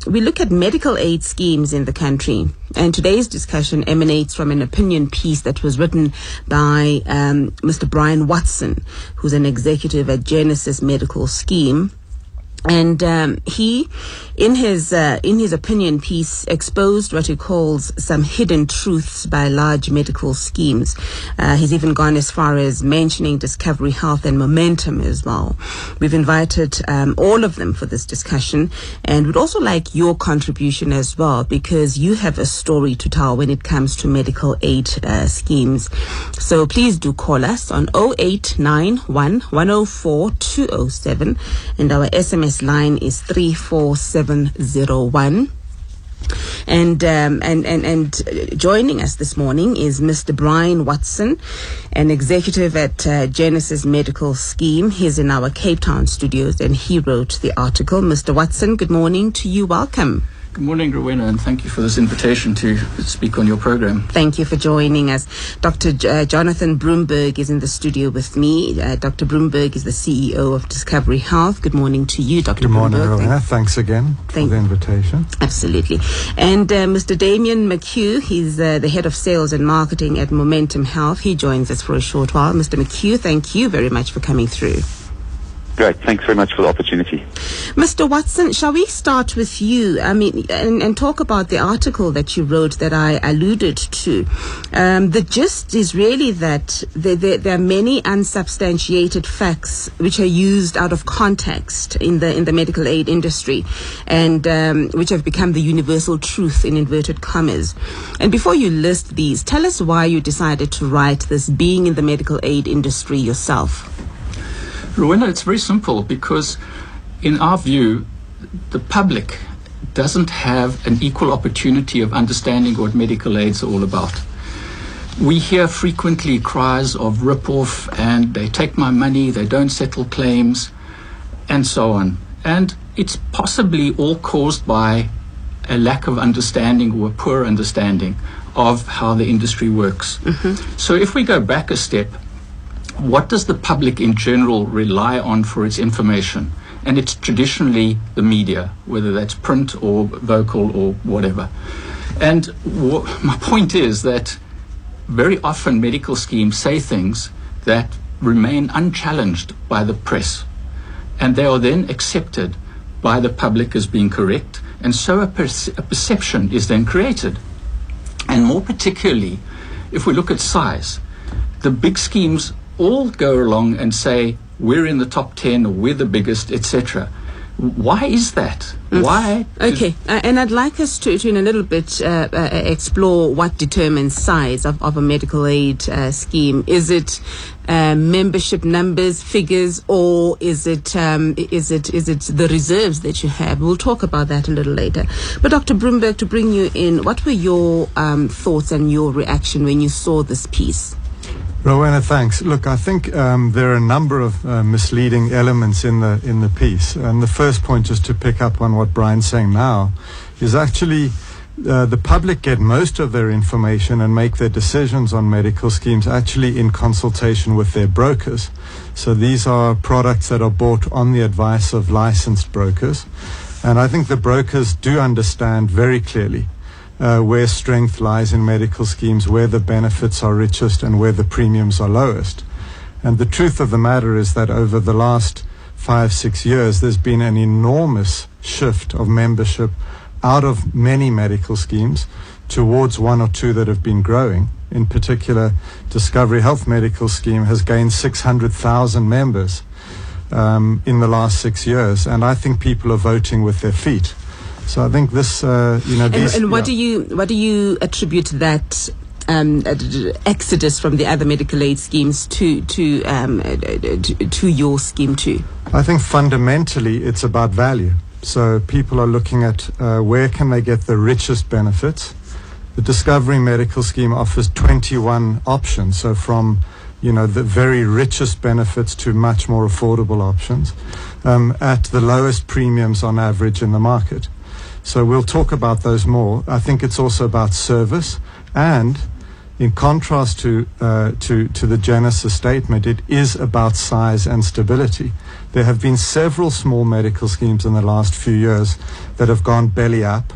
we look at medical aid schemes in the country. And today's discussion emanates from an opinion piece that was written by Mr. Brian Watson, who's an executive at Genesis Medical Scheme. And he, in his opinion piece, exposed what he calls some hidden truths by large medical schemes. He's even gone as far as mentioning Discovery Health and Momentum as well. We've invited all of them for this discussion, and we'd also like your contribution as well, because you have a story to tell when it comes to medical aid schemes. So please do call us on 0891 104 207, and our SMS line is 34701. And joining us this morning is Mr. Brian Watson, an executive at Genesis Medical Scheme. He's in our Cape Town studios, and he wrote the article. Mr. Watson, good morning to you. Welcome. Good morning, Rowena, and thank you for this invitation to speak on your program. Thank you for joining us. Dr. Jonathan Broomberg is in the studio with me. Dr. Broomberg is the CEO of Discovery Health. Good morning to you, Dr. Broomberg. Good morning, Rowena. Thanks again for the invitation. Absolutely. And Mr. Damien McHugh, he's the head of sales and marketing at Momentum Health. He joins us for a short while. Mr. McHugh, thank you very much for coming through. Great. Thanks very much for the opportunity. Mr. Watson, shall we start with you? I mean, and talk about the article that you wrote that I alluded to. The gist is really that there are many unsubstantiated facts which are used out of context in the medical aid industry, and which have become the universal truth in inverted commas. And before you list these, tell us why you decided to write this, being in the medical aid industry yourself. Rowena, it's very simple, because in our view, the public doesn't have an equal opportunity of understanding what medical aid's all about. We hear frequently cries of rip-off, and they take my money, they don't settle claims, and so on. And it's possibly all caused by a lack of understanding or a poor understanding of how the industry works. Mm-hmm. So if we go back a step, what does the public in general rely on for its information? And it's traditionally the media, whether that's print or vocal or whatever. And my point is that very often medical schemes say things that remain unchallenged by the press, and they are then accepted by the public as being correct, and so a perception is then created. And more particularly, if we look at size, the big schemes all go along and say, we're in the top 10, or we're the biggest, etc. Why is that? Why? Okay, and I'd like us to in a little bit explore what determines size of a medical aid scheme. Is it membership numbers, figures, or is it the reserves that you have? We'll talk about that a little later. But Dr. Broomberg, to bring you in, what were your thoughts and your reaction when you saw this piece? Rowena, thanks. Look, I think there are a number of misleading elements in the piece. And the first point, just to pick up on what Brian's saying now, is actually the public get most of their information and make their decisions on medical schemes actually in consultation with their brokers. So these are products that are bought on the advice of licensed brokers. And I think the brokers do understand very clearly where strength lies in medical schemes, where the benefits are richest and where the premiums are lowest. And the truth of the matter is that over the last 5-6 years, there's been an enormous shift of membership out of many medical schemes towards one or two that have been growing. In particular, Discovery Health Medical Scheme has gained 600,000 members in the last 6 years. And I think people are voting with their feet. So I think this, what do you attribute that exodus from the other medical aid schemes to your scheme to? I think fundamentally it's about value. So people are looking at where can they get the richest benefits. The Discovery Medical Scheme offers 21 options, so from the very richest benefits to much more affordable options at the lowest premiums on average in the market. So we'll talk about those more. I think it's also about service, and In contrast to the Genesis statement, it is about size and stability. There have been several small medical schemes in the last few years that have gone belly up.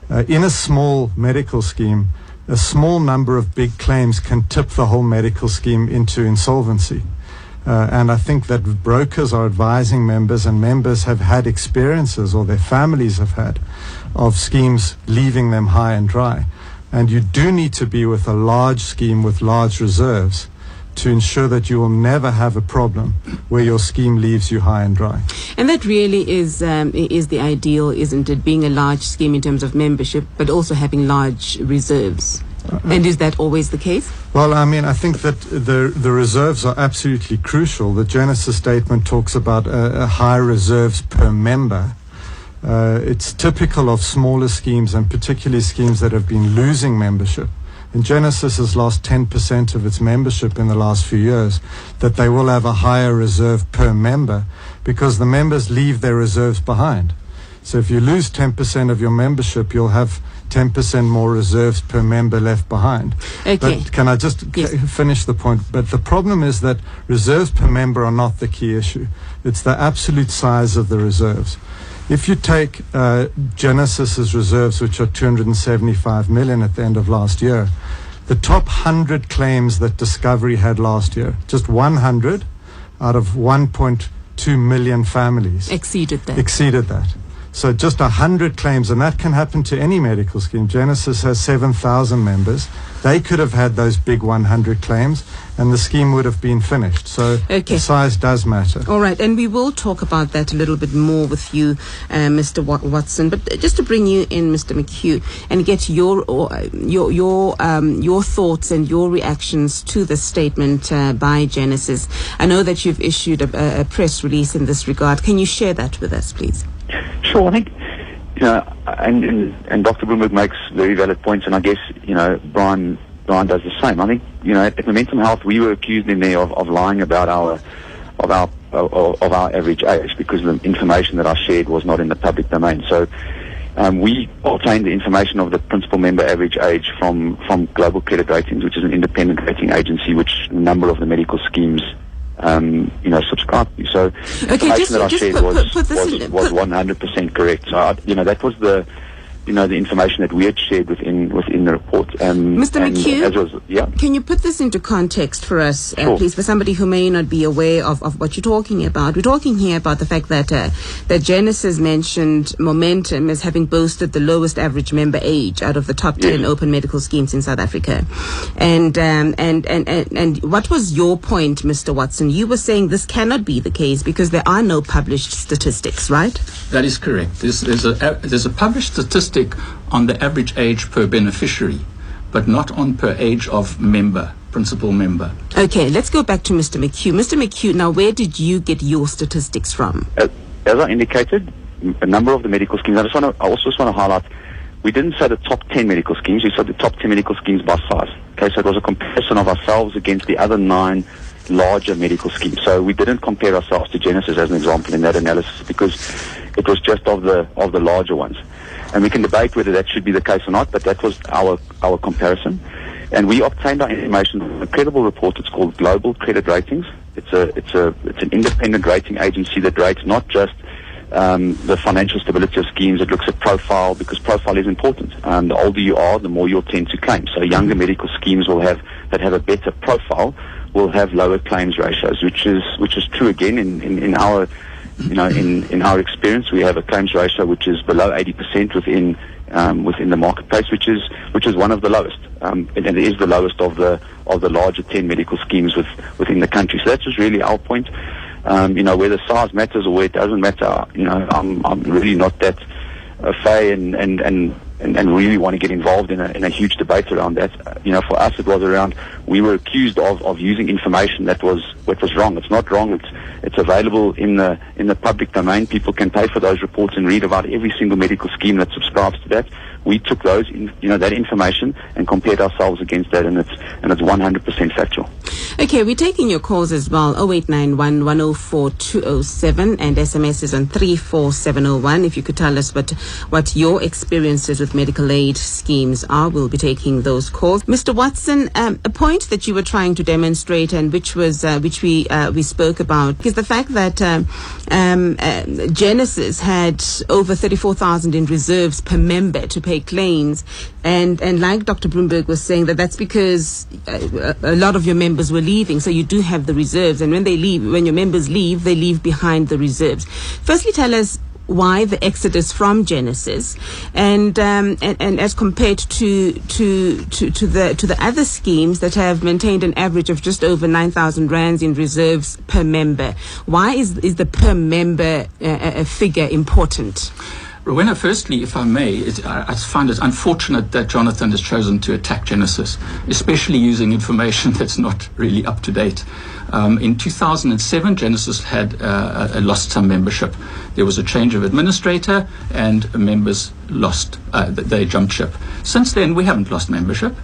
In a small medical scheme, a small number of big claims can tip the whole medical scheme into insolvency. And I think that brokers are advising members, and members have had experiences, or their families have had, of schemes leaving them high and dry. And you do need to be with a large scheme with large reserves to ensure that you will never have a problem where your scheme leaves you high and dry. And that really is the ideal, isn't it? Being a large scheme in terms of membership, but also having large reserves. And is that always the case? Well, I mean, I think that the reserves are absolutely crucial. The Genesis statement talks about a high reserves per member. It's typical of smaller schemes, and particularly schemes that have been losing membership. And Genesis has lost 10% of its membership in the last few years, that they will have a higher reserve per member because the members leave their reserves behind. So if you lose 10% of your membership, you'll have 10% more reserves per member left behind. Okay. But can I just finish the point? But the problem is that reserves per member are not the key issue. It's the absolute size of the reserves. If you take Genesis's reserves, which are 275 million at the end of last year, the top 100 claims that Discovery had last year, just 100 out of 1.2 million families Exceeded that. So just 100 claims, and that can happen to any medical scheme. Genesis has 7,000 members. They could have had those big 100 claims, and the scheme would have been finished. So the size does matter. All right, and we will talk about that a little bit more with you, Mr. Watson. But just to bring you in, Mr. McHugh, and get your thoughts and your reactions to the statement by Genesis. I know that you've issued a press release in this regard. Can you share that with us, please? Sure. I think, and Dr. Bloomberg makes very valid points, and I guess, Brian does the same. I think, at Momentum Health, we were accused in there of lying about our average age, because the information that I shared was not in the public domain. So we obtained the information of the principal member average age from Global Credit Ratings, which is an independent rating agency which a number of the medical schemes subscribe to. So the information that I shared was 100% correct. So that was the information that we had shared within the report. Mr. McHugh, can you put this into context for us, please, for somebody who may not be aware of what you're talking about? We're talking here about the fact that Genesis mentioned Momentum as having boasted the lowest average member age out of the top 10 open medical schemes in South Africa. And what was your point, Mr. Watson? You were saying this cannot be the case because there are no published statistics, right? That is correct. There's a published statistic on the average age per beneficiary, but not on per age of principal member. Okay, let's go back to Mr. McHugh. Mr. McHugh, now where did you get your statistics from? As I indicated, a number of the medical schemes, I also want to highlight, we didn't say the top 10 medical schemes, we said the top 10 medical schemes by size. Okay, so it was a comparison of ourselves against the other 9 larger medical schemes. So we didn't compare ourselves to Genesis as an example in that analysis, because it was just of the larger ones. And we can debate whether that should be the case or not, but that was our comparison. And we obtained our information from a credible report. It's called Global Credit Ratings. It's an independent rating agency that rates not just the financial stability of schemes. It looks at profile, because profile is important. The older you are, the more you'll tend to claim. So younger medical schemes that have a better profile will have lower claims ratios, which is true again in our in our experience. We have a claims ratio which is below 80% within the marketplace, which is one of the lowest, and it is the lowest of the larger 10 medical schemes within the country. So that's just really our point. Whether size matters or where it doesn't matter, I'm really not that fay and really want to get involved in a huge debate around that. For us, it was around, we were accused of using information that was wrong. It's not wrong. It's available in the public domain. People can pay for those reports and read about every single medical scheme that subscribes to that. we took those, that information and compared ourselves against that, and it's 100% factual. Okay, we're taking your calls as well. 0891 104 207 and SMS is on 34701. If you could tell us what your experiences with medical aid schemes are, we'll be taking those calls. Mr. Watson, a point that you were trying to demonstrate, and which we spoke about, is the fact that Genesis had over 34,000 in reserves per member to pay claims, and like Dr. Bloomberg was saying, that's because a lot of your members were leaving, so you do have the reserves, and when your members leave, they leave behind the reserves. Firstly, tell us why the exodus from Genesis, and as compared to the other schemes that have maintained an average of just over 9,000 rands in reserves per member. Why is the per member figure important? Rowena, firstly, if I may, I find it unfortunate that Jonathan has chosen to attack Genesis, especially using information that's not really up to date. In 2007, Genesis had lost some membership. There was a change of administrator, and members lost. They jumped ship. Since then, we haven't lost membership.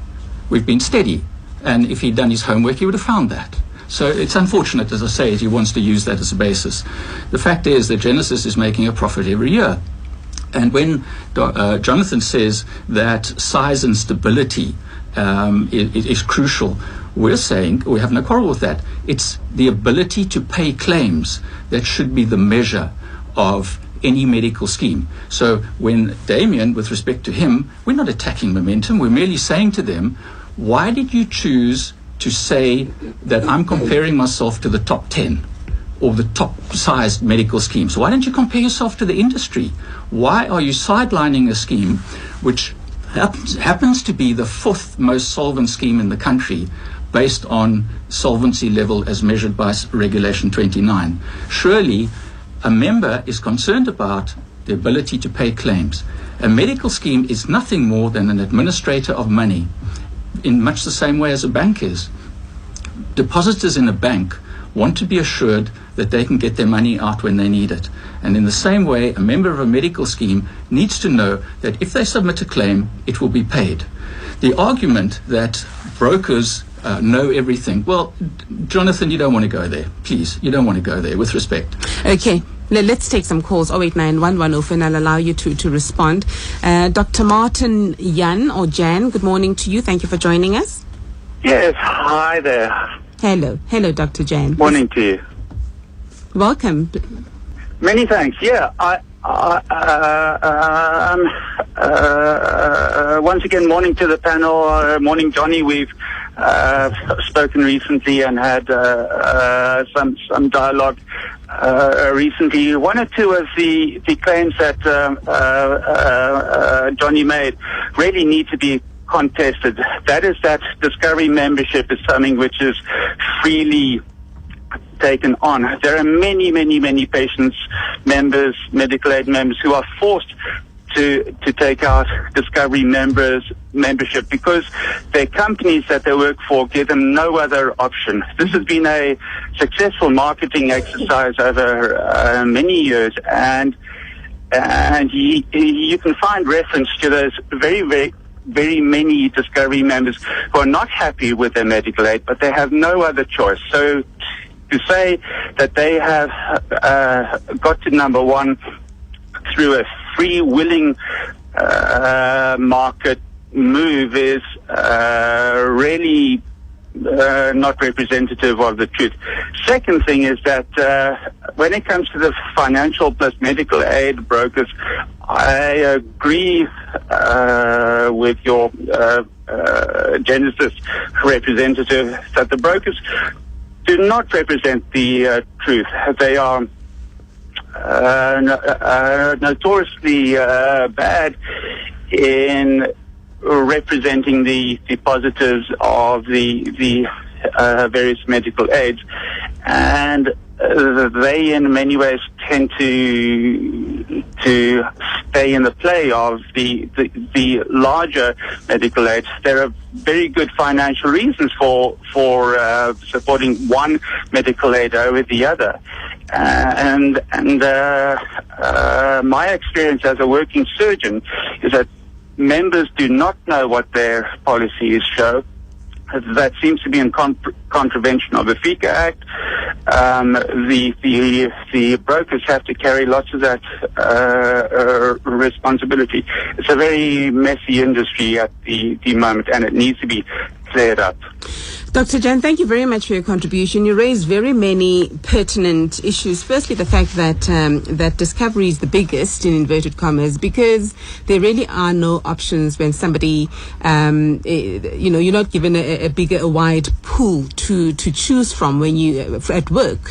We've been steady. And if he'd done his homework, he would have found that. So it's unfortunate, as I say, he wants to use that as a basis. The fact is that Genesis is making a profit every year. And when Jonathan says that size and stability is crucial, we're saying we have no quarrel with that. It's the ability to pay claims that should be the measure of any medical scheme. So when Damien, with respect to him, we're not attacking Momentum. We're merely saying to them, why did you choose to say that I'm comparing myself to the top 10? Or the top-sized medical schemes? Why don't you compare yourself to the industry? Why are you sidelining a scheme which happens to be the fourth most solvent scheme in the country based on solvency level as measured by Regulation 29? Surely a member is concerned about the ability to pay claims. A medical scheme is nothing more than an administrator of money, in much the same way as a bank is. Depositors in a bank want to be assured that they can get their money out when they need it. And in the same way, a member of a medical scheme needs to know that if they submit a claim, it will be paid. The argument that brokers know everything, well, Jonathan, you don't want to go there. Please, you don't want to go there, with respect. Okay. Let's take some calls. 089110, and I'll allow you to respond. Dr. Martin Jan, good morning to you. Thank you for joining us. Yes, hi there. Hello, Dr. Jan. Morning to you. Welcome. Many thanks. Yeah, once again, morning to the panel. Morning, Johnny. We've spoken recently and had some dialogue recently. One or two of the claims that Johnny made really need to be contested. That is that Discovery membership is something which is freely taken on. There are many patients, members, medical aid members who are forced to take out Discovery membership because their companies that they work for give them no other option. This has been a successful marketing exercise over many years, and you can find reference to those very many Discovery members who are not happy with their medical aid, but they have no other choice. So to say that they have got to number one through a free willing market move is really not representative of the truth. Second thing is that when it comes to the financial plus medical aid brokers, I agree with your Genesis representative that the brokers do not represent the truth. They are notoriously bad in representing the positives of the various medical aids, and they in many ways tend to stay in the play of the larger medical aids. There are very good financial reasons for supporting one medical aid over the other, and my experience as a working surgeon is that members do not know what their policies show. That seems to be in contravention of the FICA Act. The brokers have to carry lots of that responsibility. It's a very messy industry at the moment, and it needs to be cleared up. Dr. Jan, thank you very much for your contribution. You raised very many pertinent issues. Firstly, the fact that that discovery is the biggest, in inverted commas, because there really are no options when somebody, you're not given a wide pool to choose from when you at work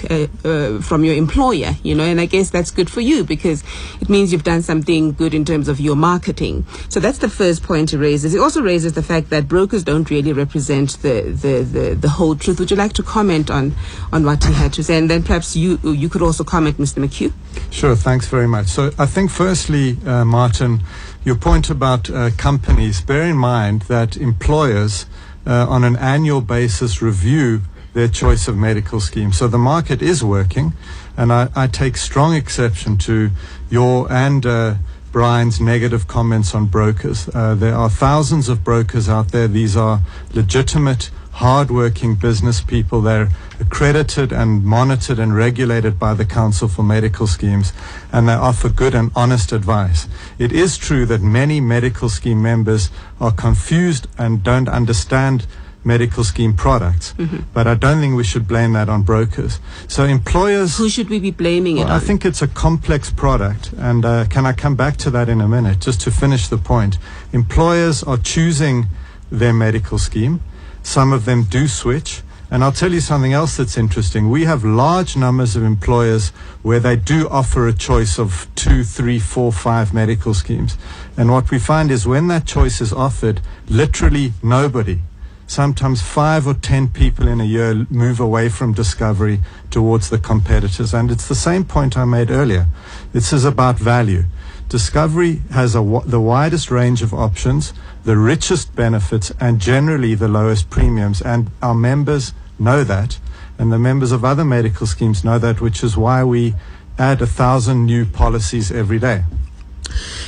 from your employer, and I guess that's good for you because it means you've done something good in terms of your marketing. So that's the first point he raises. He also raises the fact that brokers don't really represent the whole truth. Would you like to comment on what he had to say? And then perhaps you could also comment, Mr. McHugh. Sure, thanks very much. So I think firstly, Martin, your point about companies, bear in mind that employers on an annual basis review their choice of medical scheme. So the market is working, and I take strong exception to your and Brian's negative comments on brokers. There are thousands of brokers out there. These are legitimate, hard-working business people. They're accredited and monitored and regulated by the Council for Medical Schemes, and they offer good and honest advice. It is true that many medical scheme members are confused and don't understand medical scheme products, but I don't think we should blame that on brokers. So employers... Who should we be blaming it on? I think it's a complex product, and can I come back to that in a minute, just to finish the point. Employers are choosing their medical scheme. Some of them do switch. And I'll tell you something else that's interesting. We have large numbers of employers where they do offer a choice of 2, 3, 4, 5 medical schemes. And what we find is when that choice is offered, literally nobody, sometimes 5 or 10 people in a year move away from Discovery towards the competitors. And it's the same point I made earlier. This is about value. Discovery has the widest range of options, the richest benefits, and generally the lowest premiums. And our members know that, and the members of other medical schemes know that, which is why we add 1,000 new policies every day.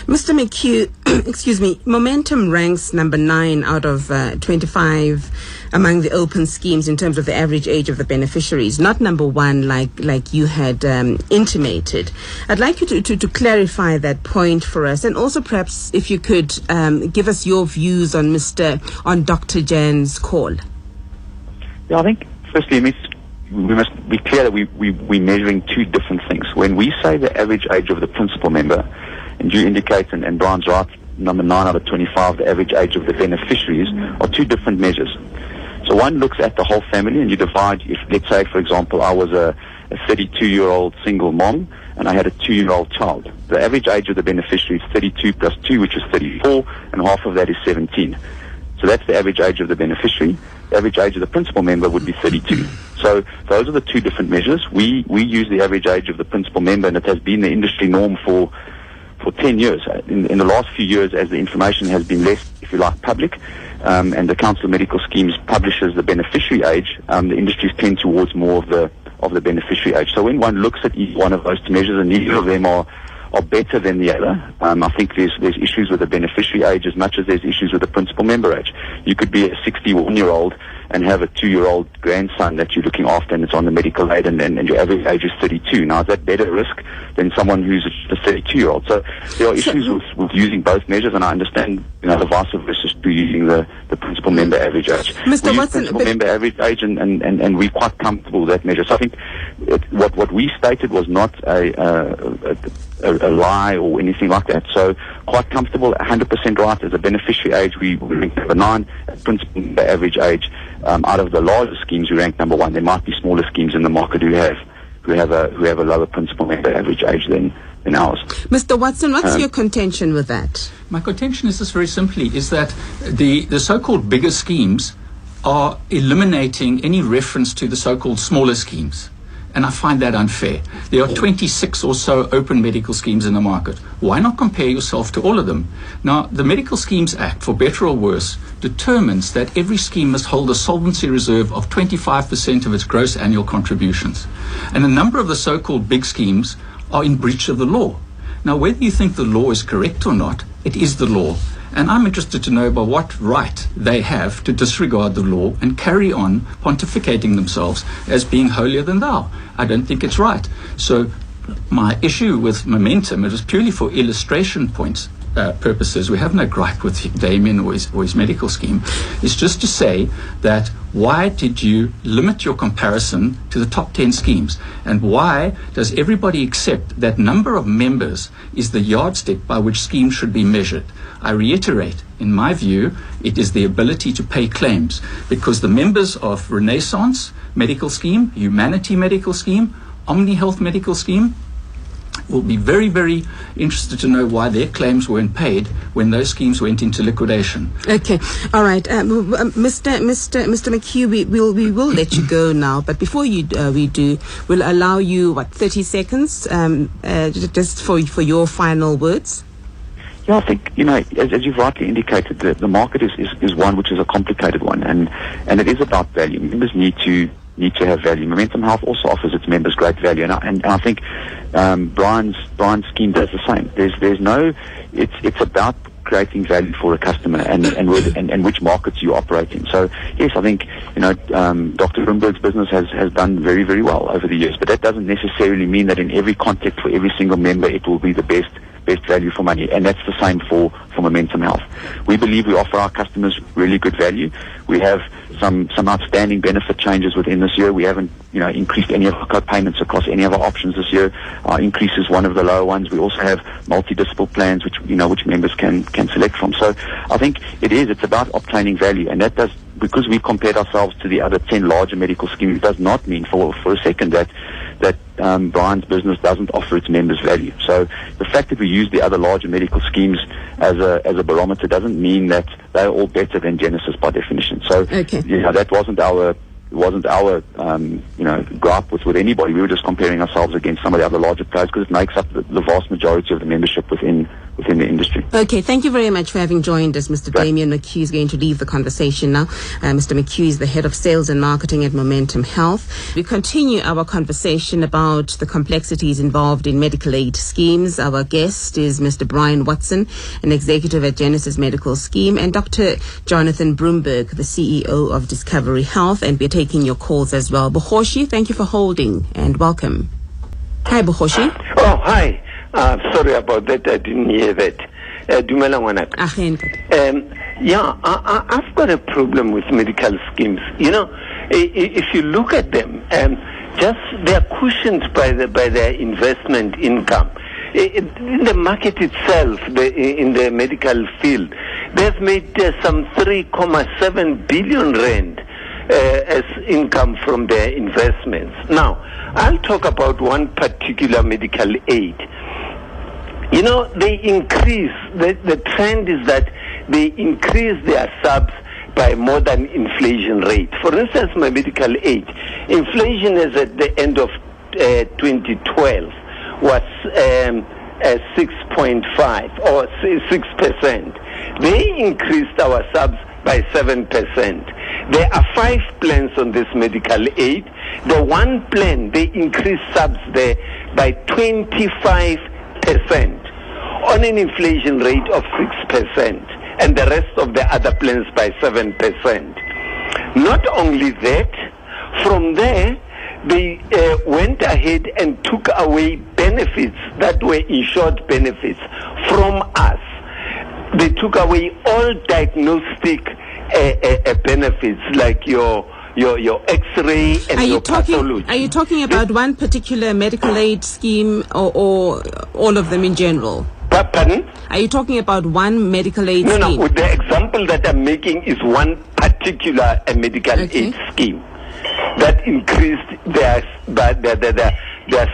Mr. McHugh, excuse me, Momentum ranks number 9 out of 25 among the open schemes in terms of the average age of the beneficiaries, not number 1 like you had intimated. I'd like you to clarify that point for us, and also perhaps if you could give us your views on Dr. Jan's call. Yeah, I think firstly we must be clear that we're measuring two different things. When we say the average age of the principal member, and you indicate, and Brian's right, number 9 out of 25, the average age of the beneficiaries, are two different measures. So one looks at the whole family, and you divide, if let's say, for example, I was a 32-year-old single mom, and I had a 2-year-old child. The average age of the beneficiary is 32 plus 2, which is 34, and half of that is 17. So that's the average age of the beneficiary. The average age of the principal member would be 32. So those are the two different measures. We use the average age of the principal member, and it has been the industry norm for 10 years. In the last few years, as the information has been less, if you like, public, and the Council of Medical Schemes publishes the beneficiary age, the industries tend towards more of the beneficiary age. So when one looks at each one of those two measures, and neither of them are better than the other, I think there's issues with the beneficiary age as much as there's issues with the principal member age. You could be a 61-year-old and have a 2-year-old grandson that you're looking after, and it's on the medical aid, and your average age is 32. Now, is that better risk than someone who's a 32-year-old? So there are issues with using both measures, and I understand, the vice versa to using the principal member average age. Mr. We Watson, use principal member average age, and we're quite comfortable with that measure. So I think what we stated was not a lie or anything like that. So quite comfortable, 100% right. As a beneficiary age, we rank number 9. As principal member average age, out of the larger schemes, we rank number 1. There might be smaller schemes in the market who have a lower principal member average age than ours. Mr. Watson, what's your contention with that? My contention is this very simply, is that the so-called bigger schemes are eliminating any reference to the so-called smaller schemes. And I find that unfair. There are 26 or so open medical schemes in the market. Why not compare yourself to all of them? Now, the Medical Schemes Act, for better or worse, determines that every scheme must hold a solvency reserve of 25% of its gross annual contributions. And a number of the so-called big schemes are in breach of the law. Now, whether you think the law is correct or not, it is the law. And I'm interested to know by what right they have to disregard the law and carry on pontificating themselves as being holier than thou. I don't think it's right. So my issue with Momentum, it was purely for illustration points. Purposes. We have no gripe with Damien or his medical scheme. It's just to say that why did you limit your comparison to the top 10 schemes? And why does everybody accept that number of members is the yardstick by which schemes should be measured? I reiterate, in my view, it is the ability to pay claims, because the members of Renaissance Medical Scheme, Humanity Medical Scheme, Omni Health Medical Scheme, will be very, very interested to know why their claims weren't paid when those schemes went into liquidation. Okay, all right, Mr. McHugh, we will let you go now. But before we do, we'll allow you 30 seconds, just for your final words. Yeah, I think, as you've rightly indicated, the market is one which is a complicated one, and it is about value. Members need to have value. Momentum Health also offers its members great value, and I think Brian's scheme does the same. There's no, it's about creating value for a customer and which markets you operate in. So yes, I think Dr. Bloomberg's business has done very, very well over the years, but that doesn't necessarily mean that in every context for every single member it will be the best value for money, and that's the same for Momentum Health. We believe we offer our customers really good value. We have some outstanding benefit changes within this year. We haven't increased any of our co-payments across any of our options this year. Our increase is one of the lower ones. We also have multi-discipline plans which members can select from. So I think it's about obtaining value, and that does, because we compared ourselves to the other 10 larger medical schemes, does not mean for a second that Brian's business doesn't offer its members value. So the fact that we use the other larger medical schemes as a barometer doesn't mean that they're all better than Genesis by definition. So okay. That wasn't our gripe with anybody. We were just comparing ourselves against some of the other larger players because it makes up the vast majority of the membership within the industry. Okay, thank you very much for having joined us. Mr. Damien McHugh is going to leave the conversation now. Mr. McHugh is the head of sales and marketing at Momentum Health. We continue our conversation about the complexities involved in medical aid schemes. Our guest is Mr. Brian Watson, an executive at Genesis Medical Scheme, and Dr. Jonathan Bloomberg, the CEO of Discovery Health, and we're taking your calls as well. Bohoshi, thank you for holding and welcome. Hi, Bohoshi. Oh, hi. Sorry about that. I didn't hear that. Dumela ngwanaka. I've got a problem with medical schemes. If you look at them, they're cushioned by their investment income. In the market itself, in the medical field, they've made some 3.7 billion rand as income from their investments. Now, I'll talk about one particular medical aid. They increase, the trend is that they increase their subs by more than inflation rate. For instance, my medical aid, inflation is at the end of 2012 was 6.5 or 6%. They increased our subs by 7%. There are 5 plans on this medical aid. The one plan, they increased subs there by 25% on an inflation rate of 6%, and the rest of the other plans by 7%. Not only that, from there, they went ahead and took away benefits that were insured benefits from us. They took away all diagnostic benefits like your X-ray and your pathology. Are you talking about one particular medical aid scheme or all of them in general? Pardon? Are you talking about one medical aid scheme? No. The example that I'm making is one particular medical aid scheme that increased their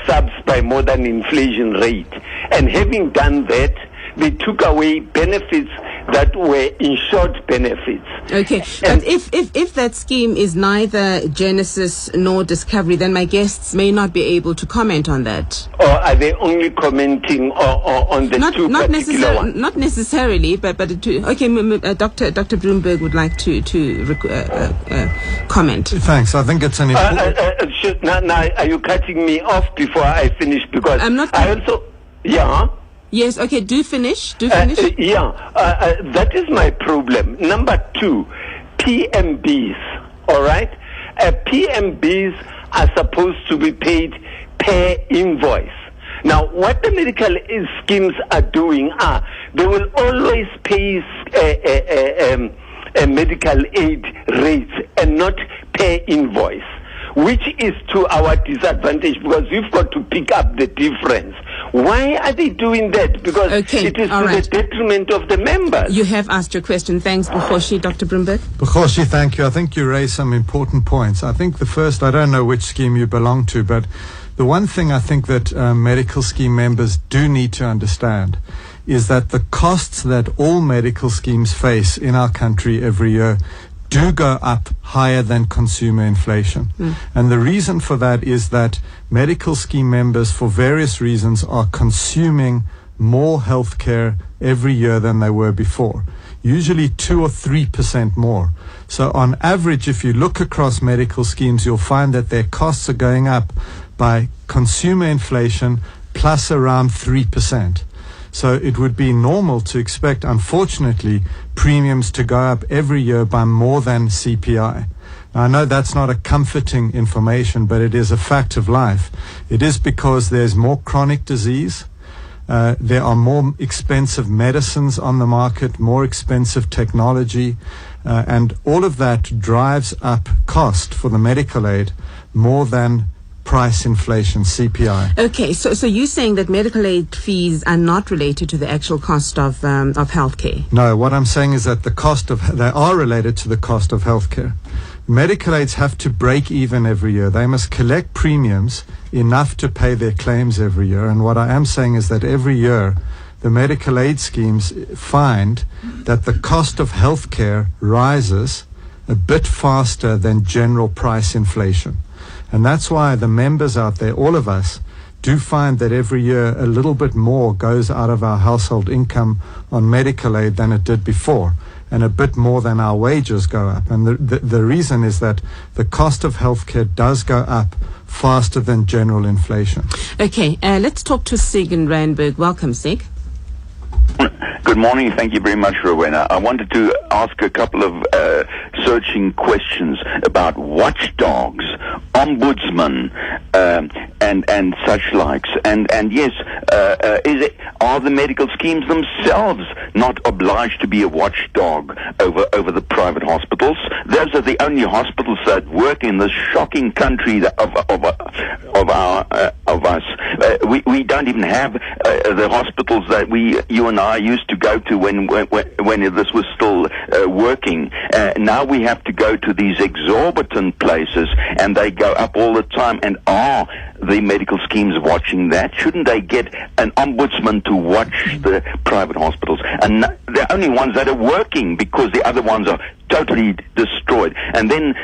subs by more than inflation rate. And having done that, they took away benefits that were insured benefits. Okay, but if that scheme is neither Genesis nor Discovery, then my guests may not be able to comment on that. Or are they only commenting on the two particular ones? Not necessarily, but okay, Dr. Bloomberg would like to comment. Thanks. I think it's an important... Now, are you cutting me off before I finish? Because I'm not. I also... Yeah? Yes, okay, do finish. That is my problem. Number 2, PMBs, all right? PMBs are supposed to be paid per invoice. Now, what the medical schemes are doing they will always pay medical aid rates and not per invoice, which is to our disadvantage because we've got to pick up the difference. Why are they doing that? Because it is to the detriment of the members. You have asked your question. Thanks, Bukhoshi. Dr. Bloomberg. Bukhoshi, thank you. I think you raised some important points. I think the first, I don't know which scheme you belong to, but the one thing I think that medical scheme members do need to understand is that the costs that all medical schemes face in our country every year do go up higher than consumer inflation. And the reason for that is that medical scheme members, for various reasons, are consuming more healthcare every year than they were before. Usually 2 or 3% more. So on average, if you look across medical schemes, you'll find that their costs are going up by consumer inflation plus around 3%. So it would be normal to expect, unfortunately, premiums to go up every year by more than CPI. Now, I know that's not a comforting information, but it is a fact of life. It is because there's more chronic disease. There are more expensive medicines on the market, more expensive technology, and all of that drives up cost for the medical aid more than price inflation, CPI. Okay, so you're saying that medical aid fees are not related to the actual cost of healthcare? No, what I'm saying is that they are related to the cost of healthcare. Medical aids have to break even every year. They must collect premiums enough to pay their claims every year. And what I am saying is that every year the medical aid schemes find that the cost of healthcare rises a bit faster than general price inflation. And that's why the members out there, all of us, do find that every year a little bit more goes out of our household income on medical aid than it did before, and a bit more than our wages go up. And the reason is that the cost of healthcare does go up faster than general inflation. Okay, let's talk to Sig in Randburg. Welcome, Sig. Good morning. Thank you very much, Rowena. I wanted to ask a couple of searching questions about watchdogs, ombudsman, and such likes. And yes, are the medical schemes themselves not obliged to be a watchdog over the private hospitals? Those are the only hospitals that work in this shocking country of us. We don't even have the hospitals that you and I used to go to when this was still working. Now we have to go to these exorbitant places, and they go up all the time. And are the medical schemes watching that? Shouldn't they get an ombudsman to watch the private hospitals? And the only ones that are working, because the other ones are totally destroyed. And then,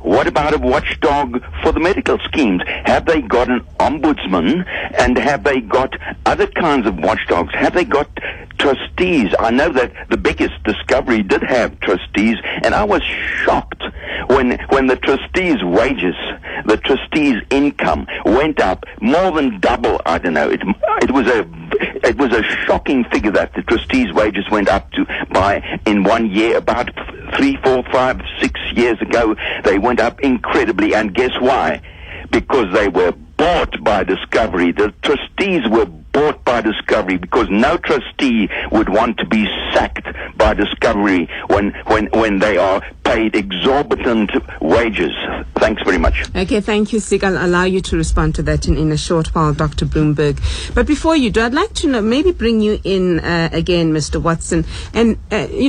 what about a watchdog for the medical schemes? Have they got an ombudsman, and have they got other kinds of watchdogs? Have they got trustees? I know that the biggest Discovery did have trustees, and I was shocked when the trustees' wages, the trustees' income went up more than double. I don't know. It was a shocking figure that the trustees' wages went up by in 1 year, about 3, 4, 5, 6 years ago. They went up incredibly, and guess why? Because they were bought by Discovery. The trustees were bought by Discovery, because no trustee would want to be sacked by Discovery when they are paid exorbitant wages. Thanks very much. Okay, thank you, Sig. I'll allow you to respond to that in a short while, Dr. Bloomberg. But before you do, I'd like to maybe bring you in again, Mr. Watson. And,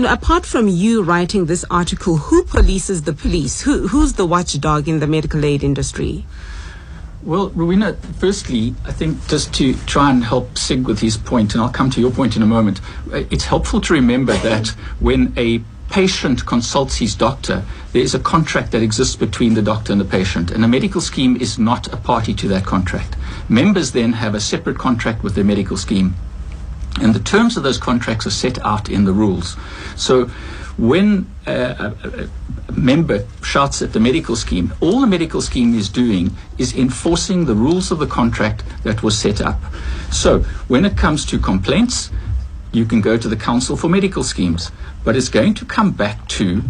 apart from you writing this article, who polices the police? Who's the watchdog in the medical aid industry? Well, Rowena, firstly, I think just to try and help Sig with his point, and I'll come to your point in a moment, it's helpful to remember that when a patient consults his doctor, there is a contract that exists between the doctor and the patient, and a medical scheme is not a party to that contract. Members then have a separate contract with their medical scheme, and the terms of those contracts are set out in the rules. So when a member shouts at the medical scheme, all the medical scheme is doing is enforcing the rules of the contract that was set up. So when it comes to complaints, you can go to the Council for Medical Schemes, but it's going to come back to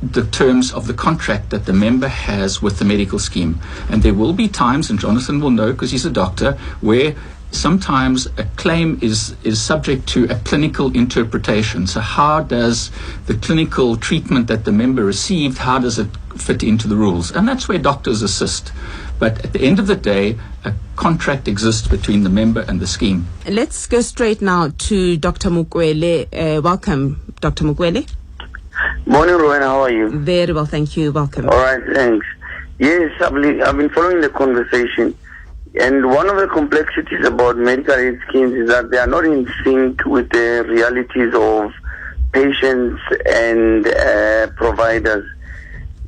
the terms of the contract that the member has with the medical scheme. And there will be times, and Jonathan will know because he's a doctor, where sometimes a claim is subject to a clinical interpretation. So how does the clinical treatment that the member received, how does it fit into the rules? And that's where doctors assist. But at the end of the day, a contract exists between the member and the scheme. Let's go straight now to Dr. Mukwele. Welcome, Dr. Mukwele. Morning, Rowena. How are you? Very well, thank you. Welcome. All right, thanks. Yes, I've been following the conversation. And one of the complexities about medical aid schemes is that they are not in sync with the realities of patients and providers.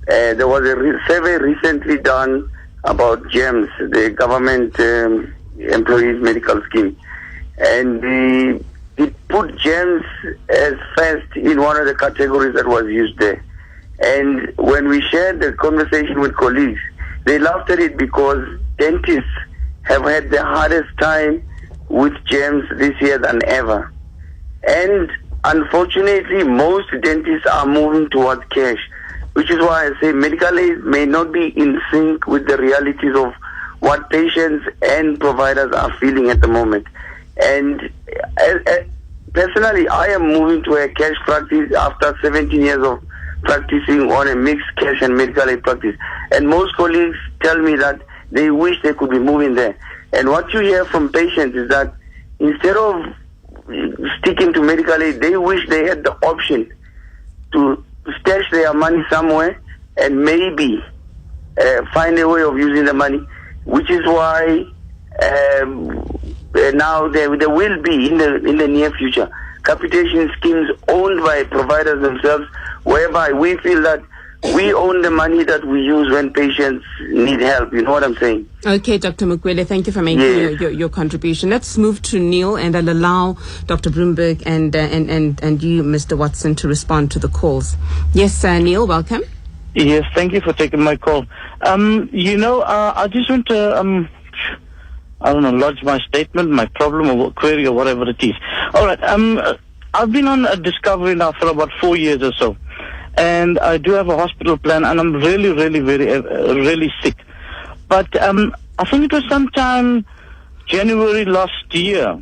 There was a survey recently done about GEMS, the government employees medical scheme. And it put GEMS as first in one of the categories that was used there. And when we shared the conversation with colleagues, they laughed at it because dentists have had the hardest time with GEMS this year than ever. And unfortunately, most dentists are moving towards cash, which is why I say medical aid may not be in sync with the realities of what patients and providers are feeling at the moment. And personally, I am moving to a cash practice after 17 years of practicing on a mixed cash and medical aid practice. And most colleagues tell me that they wish they could be moving there. And what you hear from patients is that instead of sticking to medical aid, they wish they had the option to stash their money somewhere and maybe find a way of using the money, which is why now there will be in the near future capitation schemes owned by providers themselves, whereby we feel that we own the money that we use when patients need help. You know what I'm saying? Okay, Dr. Mukwele, thank you for making your contribution. Let's move to Neil, and I'll allow Dr. Bloomberg and you, Mr. Watson, to respond to the calls. Yes, Neil, welcome. Yes, thank you for taking my call. I just want to, lodge my statement, my problem or query or whatever it is. All right, I've been on a Discovery now for about 4 years or so. And I do have a hospital plan, and I'm really, really, really sick. But I think it was sometime January last year.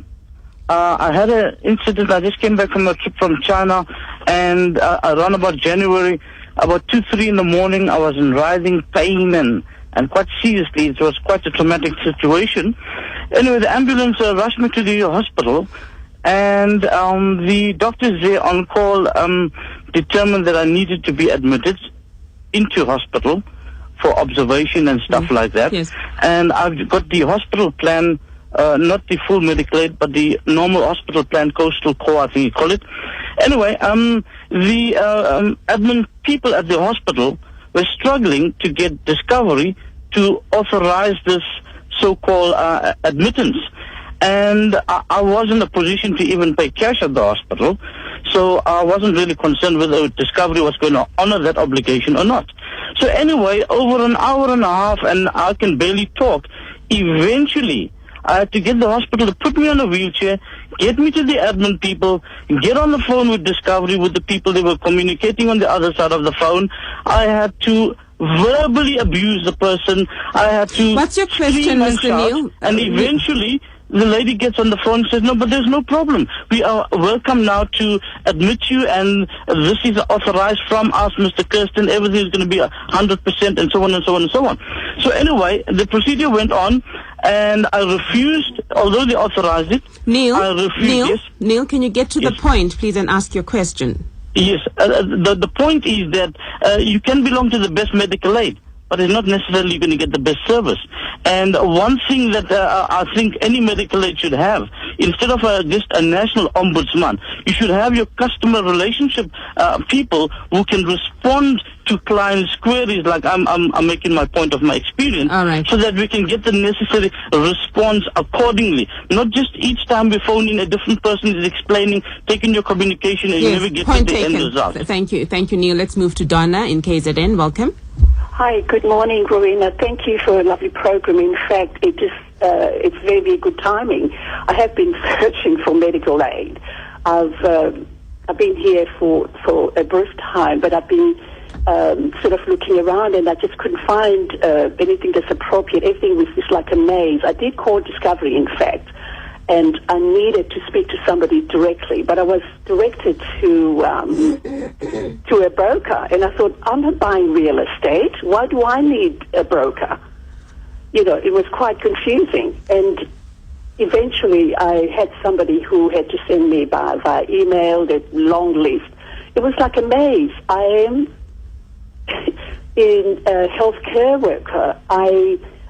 I had an incident. I just came back from a trip from China, and around about January, about 2-3 in the morning, I was in writhing pain, and quite seriously, it was quite a traumatic situation. Anyway, the ambulance rushed me to the hospital, and the doctors there on call determined that I needed to be admitted into hospital for observation and stuff like that. Yes. And I've got the hospital plan, not the full medical aid, but the normal hospital plan, coastal core, I think you call it. Anyway, the admin people at the hospital were struggling to get Discovery to authorize this so-called admittance. And I was in a position to even pay cash at the hospital, so I wasn't really concerned whether Discovery was going to honor that obligation or not. So anyway, over an hour and a half, and I can barely talk, eventually I had to get the hospital to put me on a wheelchair, get me to the admin people, get on the phone with Discovery, with the people they were communicating on the other side of the phone. I had to verbally abuse the person. I had to... What's your question, Mr. Neil? And eventually... the lady gets on the phone and says, no, but there's no problem. We are welcome now to admit you, and this is authorized from us, Mr. Kirsten. Everything is going to be 100%, and so on and so on and so on. So anyway, the procedure went on, and I refused, although they authorized it. Neil, can you get to the point, please, and ask your question? Yes. The point is that you can belong to the best medical aid, but it's not necessarily going to get the best service. And one thing that I think any medical aid should have, instead of just a national ombudsman, you should have your customer relationship people who can respond to clients' queries, like I'm making my point of my experience, All right. so that we can get the necessary response accordingly. Not just each time we phone in, a different person is explaining, taking your communication, and you never get to point the end taken. result. Thank you, Neil. Let's move to Donna in KZN. Welcome. Hi, good morning, Rowena. Thank you for a lovely program. In fact, it's very, very good timing. I have been searching for medical aid. I've been here for a brief time, but I've been sort of looking around, and I just couldn't find anything that's appropriate. Everything was just like a maze. I did call Discovery, in fact, and I needed to speak to somebody directly, but I was directed to a broker, and I thought, I'm not buying real estate. Why do I need a broker? You know, it was quite confusing, and eventually I had somebody who had to send me via email that long list. It was like a maze. I am in a healthcare worker.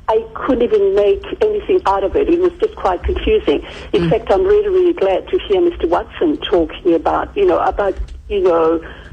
I couldn't even make anything out of it. It was just quite confusing. In fact, I'm really, really glad to hear Mr. Watson talking about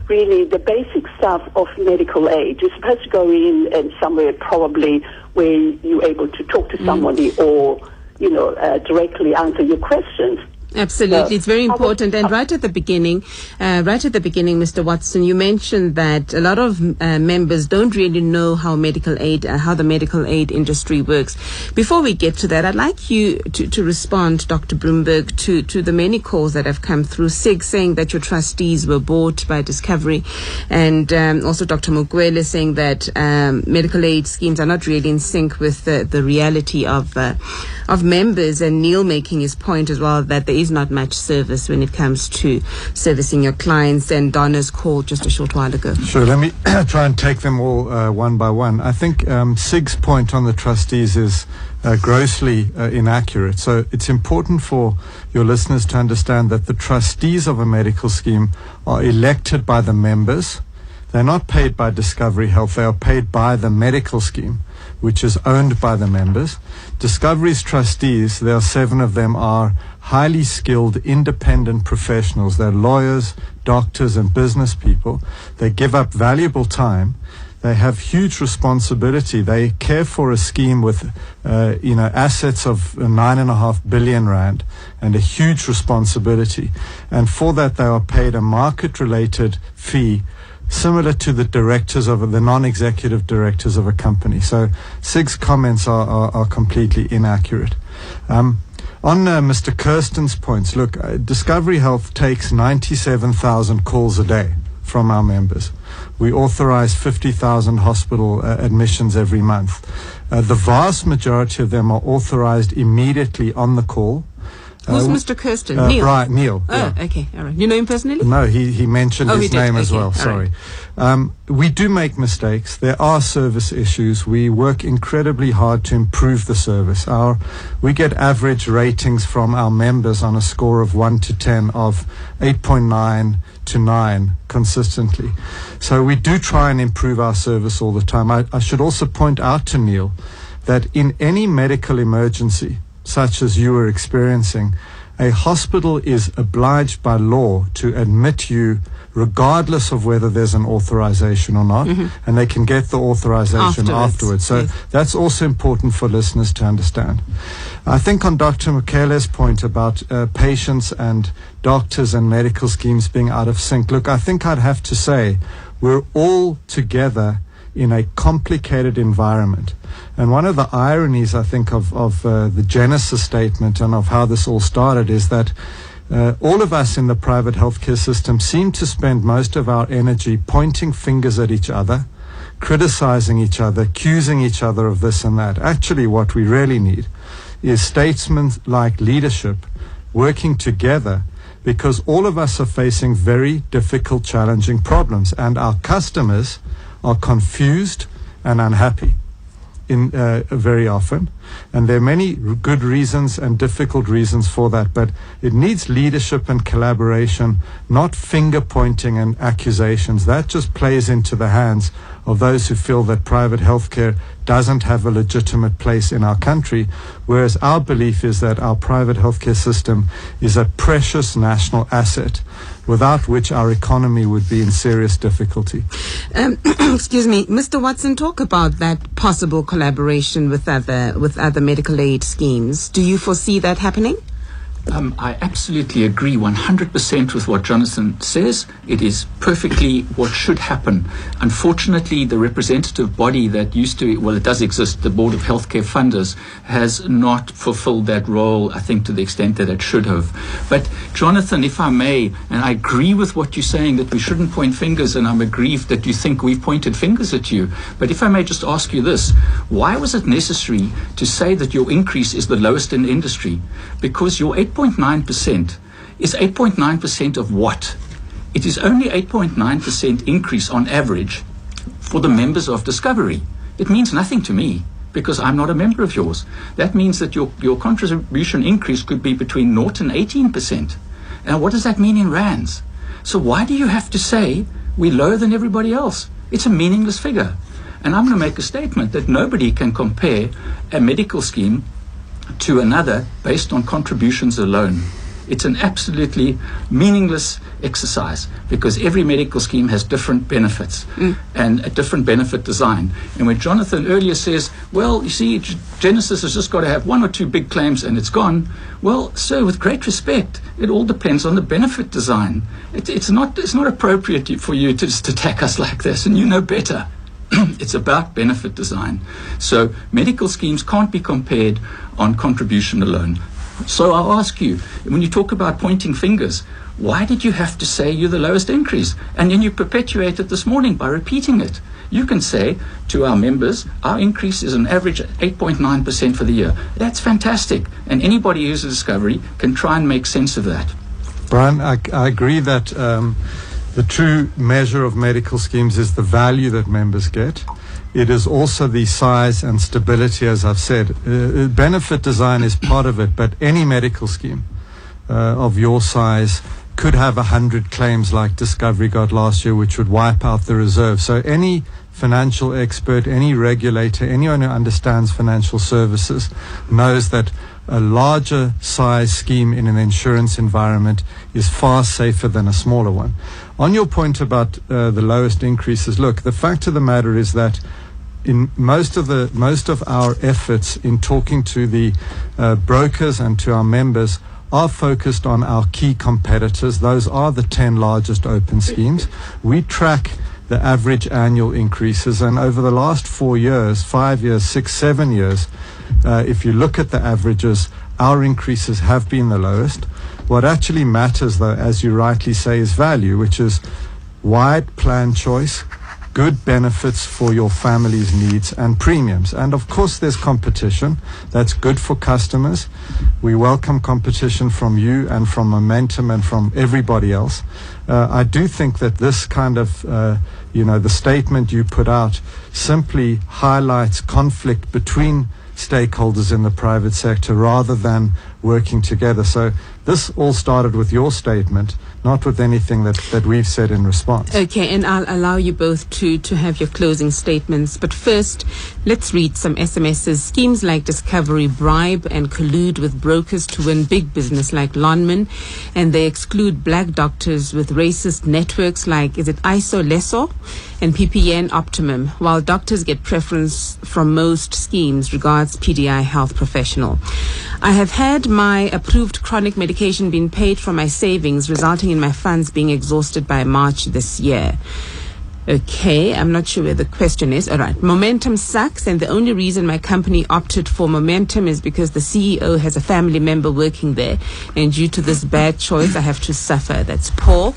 really the basic stuff of medical aid. You're supposed to go in and somewhere probably where you're able to talk to somebody or, directly answer your questions. Absolutely. It's very important. And right at the beginning, Mr. Watson, you mentioned that a lot of members don't really know how the medical aid industry works. Before we get to that, I'd like you to respond, Dr. Bloomberg, to the many calls that have come through. SIG saying that your trustees were bought by Discovery, and also Dr. Mukwele saying that medical aid schemes are not really in sync with the reality of members, and Neil making his point as well that there is not much service when it comes to servicing your clients, and Donna's call just a short while ago. Sure, let me try and take them all one by one. I think SIG's point on the trustees is grossly inaccurate. So it's important for your listeners to understand that the trustees of a medical scheme are elected by the members. They're not paid by Discovery Health. They are paid by the medical scheme, which is owned by the members. Discovery's trustees, there are 7 of them, are highly skilled, independent professionals. They're lawyers, doctors, and business people. They give up valuable time. They have huge responsibility. They care for a scheme with, assets of 9.5 billion rand and a huge responsibility. And for that, they are paid a market-related fee similar to the non-executive directors of a company. So SIG's comments are completely inaccurate. On Mr. Kirsten's points, look, Discovery Health takes 97,000 calls a day from our members. We authorize 50,000 hospital admissions every month. The vast majority of them are authorized immediately on the call. Who's Mr. Kirsten? Neil? Neil. Oh, yeah. Okay. All right. You know him personally? No, he mentioned his name as well. All Sorry. Right. We do make mistakes. There are service issues. We work incredibly hard to improve the service. We get average ratings from our members on a score of 1 to 10 of 8.9 to 9 consistently. So we do try and improve our service all the time. I should also point out to Neil that in any medical emergency, such as you were experiencing, a hospital is obliged by law to admit you regardless of whether there's an authorization or not, and they can get the authorization afterwards. So that's also important for listeners to understand. I think on Dr. Mukele's point about patients and doctors and medical schemes being out of sync, look, I think I'd have to say we're all together in a complicated environment. And one of the ironies, I think, of the Genesis statement and of how this all started is that all of us in the private healthcare system seem to spend most of our energy pointing fingers at each other, criticizing each other, accusing each other of this and that. Actually, what we really need is statesman-like leadership working together, because all of us are facing very difficult, challenging problems, and our customers are confused and unhappy very often. And there are many good reasons and difficult reasons for that, but it needs leadership and collaboration, not finger pointing and accusations. That just plays into the hands of those who feel that private healthcare doesn't have a legitimate place in our country, whereas our belief is that our private healthcare system is a precious national asset, without which our economy would be in serious difficulty. Excuse me, Mr. Watson, talk about that possible collaboration with other medical aid schemes. Do you foresee that happening? I absolutely agree 100% with what Jonathan says. It is perfectly what should happen. Unfortunately, the representative body that used to, well, it does exist, the Board of Healthcare Funders, has not fulfilled that role, I think, to the extent that it should have. But Jonathan, if I may, and I agree with what you're saying, that we shouldn't point fingers, and I'm aggrieved that you think we've pointed fingers at you. But if I may just ask you this, why was it necessary to say that your increase is the lowest in the industry? Because your 8.9% is 8.9% of what? It is only 8.9% increase on average for the members of Discovery. It means nothing to me because I'm not a member of yours. That means that your contribution increase could be between 0 and 18%. And what does that mean in rands? So why do you have to say we're lower than everybody else? It's a meaningless figure. And I'm going to make a statement that nobody can compare a medical scheme to another based on contributions alone. It's an absolutely meaningless exercise because every medical scheme has different benefits and a different benefit design. And when Jonathan earlier says, well, you see, Genesis has just got to have 1 or 2 big claims and it's gone. Well, sir, with great respect, it all depends on the benefit design. It's not appropriate for you to just attack us like this, and you know better. It's about benefit design. So medical schemes can't be compared on contribution alone. So I'll ask you, when you talk about pointing fingers, why did you have to say you're the lowest increase? And then you perpetuate it this morning by repeating it. You can say to our members, our increase is an average 8.9% for the year. That's fantastic. And anybody who's a Discovery can try and make sense of that. Brian, I agree that the true measure of medical schemes is the value that members get. It is also the size and stability, as I've said. Benefit design is part of it, but any medical scheme of your size could have 100 claims like Discovery got last year, which would wipe out the reserve. So any financial expert, any regulator, anyone who understands financial services knows that a larger size scheme in an insurance environment is far safer than a smaller one. On your point about the lowest increases, look, the fact of the matter is that in most of our efforts in talking to the brokers and to our members are focused on our key competitors. Those are the 10 largest open schemes. We track the average annual increases, and over the last 4 years, 5 years, 6, 7 years, if you look at the averages, our increases have been the lowest. What actually matters, though, as you rightly say, is value, which is wide plan choice, good benefits for your family's needs, and premiums. And of course there's competition. That's good for customers. We welcome competition from you and from Momentum and from everybody else. I do think that this kind of, the statement you put out simply highlights conflict between stakeholders in the private sector rather than working together. So this all started with your statement, not with anything that we've said in response. Okay, and I'll allow you both to have your closing statements. But first, let's read some SMSs. Schemes like Discovery bribe and collude with brokers to win big business like Lonman, and they exclude black doctors with racist networks like, is it ISO Leso and PPN Optimum, while doctors get preference from most schemes, regards PDI Health Professional. I have had my approved chronic medication being paid from my savings, resulting in my funds being exhausted by March this year. Okay, I'm not sure where the question is. All right. Momentum sucks, and the only reason my company opted for Momentum is because the CEO has a family member working there, and due to this bad choice, I have to suffer. That's Paul.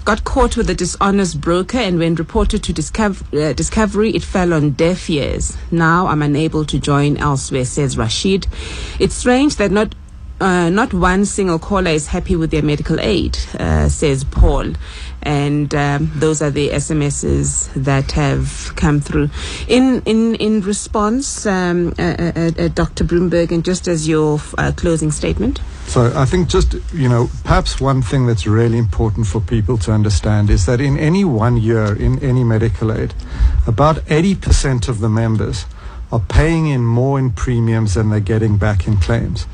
Got caught with a dishonest broker, and when reported to Discovery, it fell on deaf ears. Now I'm unable to join elsewhere, says Rashid. It's strange that not not one single caller is happy with their medical aid, says Paul. And those are the SMSs that have come through. In response, Dr. Bloomberg, and just as your closing statement. So I think just, perhaps one thing that's really important for people to understand is that in any 1 year in any medical aid, about 80% of the members are paying in more in premiums than they're getting back in claims.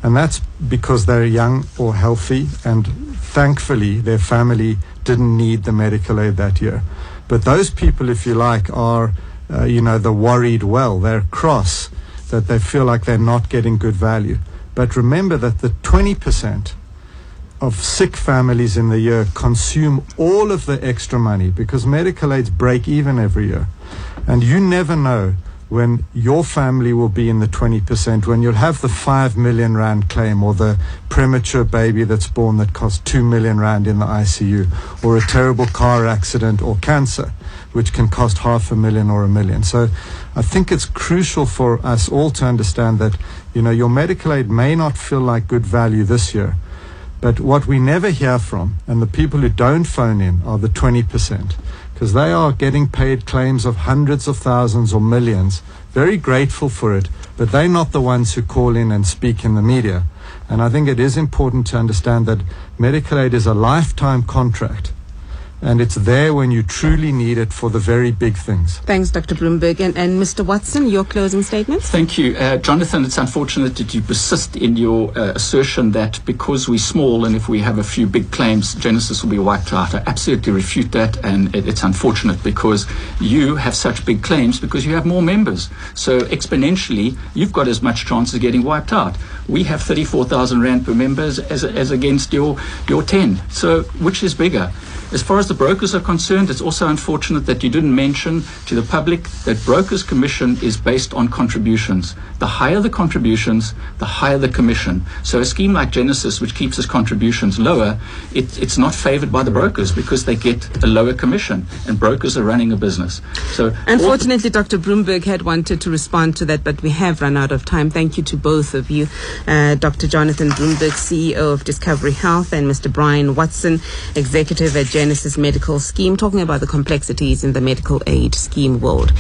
And that's because they're young or healthy, and thankfully their family didn't need the medical aid that year. But those people, if you like, are, the worried well. They're cross, that they feel like they're not getting good value. But remember that the 20% of sick families in the year consume all of the extra money, because medical aids break even every year. And you never know when your family will be in the 20%, when you'll have the 5 million rand claim, or the premature baby that's born that costs 2 million rand in the ICU, or a terrible car accident or cancer, which can cost 500,000 or 1 million. So I think it's crucial for us all to understand that, your medical aid may not feel like good value this year, but what we never hear from, and the people who don't phone in, are the 20%. Because they are getting paid claims of hundreds of thousands or millions, very grateful for it, but they're not the ones who call in and speak in the media. And I think it is important to understand that medical aid is a lifetime contract, and it's there when you truly need it for the very big things. Thanks, Dr. Bloomberg. And Mr. Watson, your closing statement? Thank you. Jonathan, it's unfortunate that you persist in your assertion that because we're small and if we have a few big claims, Genesis will be wiped out. I absolutely refute that, and it's unfortunate because you have such big claims because you have more members. So exponentially, you've got as much chance of getting wiped out. We have 34,000 Rand per member as against your 10. So which is bigger? As far as the brokers are concerned, it's also unfortunate that you didn't mention to the public that brokers' commission is based on contributions. The higher the contributions, the higher the commission. So a scheme like Genesis, which keeps its contributions lower, it's not favored by the brokers because they get a lower commission, and brokers are running a business. So unfortunately, Dr. Bloomberg had wanted to respond to that, but we have run out of time. Thank you to both of you, Dr. Jonathan Bloomberg, CEO of Discovery Health, and Mr. Brian Watson, Executive at Genesis Medical Scheme, talking about the complexities in the medical aid scheme world.